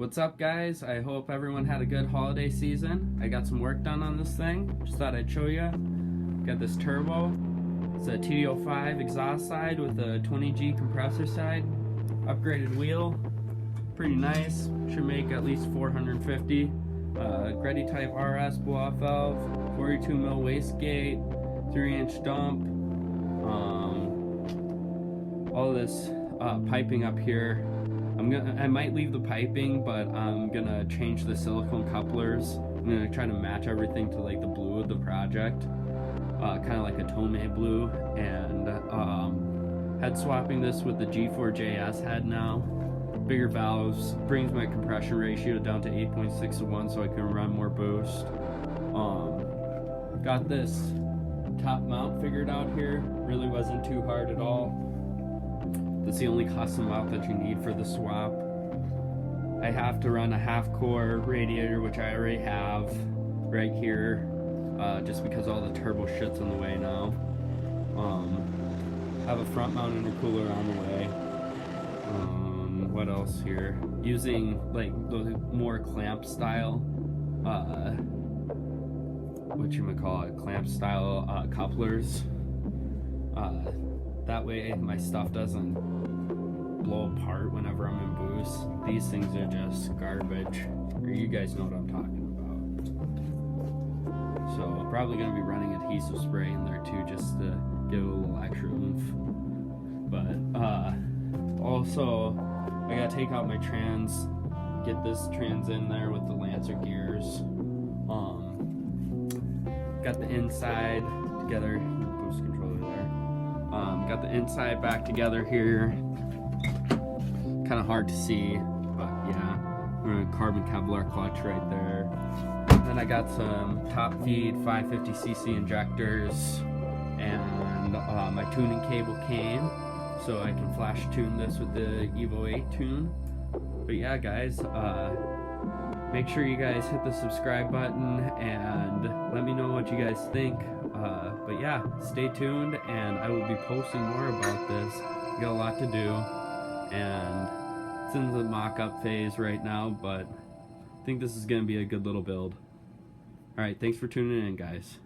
What's up, guys? I hope everyone had a good holiday season. I got some work done on this thing. Just thought I'd show you. Got this turbo. It's a Tdo5 exhaust side with a 20G compressor side. Upgraded wheel. Pretty nice. Should make at least 450. GReddy Type RS BOV valve. 42mm wastegate. 3-inch dump. All this piping up here. I might leave the piping, but I'm gonna change the silicone couplers. I'm gonna try to match everything to like the blue of the project, kind of like a Tdo5 blue. And head swapping this with the G4JS head now. Bigger valves brings my compression ratio down to 8.6 to 1, so I can run more boost. Got this top mount figured out here. Really wasn't too hard at all. That's the only custom mount that you need for the swap. I have to run a half-core radiator, which I already have right here, just because all the turbo shit's in the way now. Have a front mount intercooler on the way. What else here? Using like the more clamp style, clamp style couplers. That way my stuff doesn't blow apart whenever I'm in boost. These things are just garbage. Or you guys know what I'm talking about. So I'm probably going to be running adhesive spray in there too, just to give it a little extra oomph. But also I got to take out my trans, get this trans in there with the Lancer gears. Got the inside together, boost controller there. Got the inside back together here. Kind of hard to see, but yeah. Carbon kevlar clutch right there. Then I got some top feed 550cc injectors, and my tuning cable came, so I can flash tune this with the Evo 8 tune. But yeah, guys, make sure you guys hit the subscribe button and let me know what you guys think. But yeah, stay tuned, and I will be posting more about this. We got a lot to do, and it's in the mock-up phase right now, but I think this is going to be a good little build. Alright, thanks for tuning in, guys.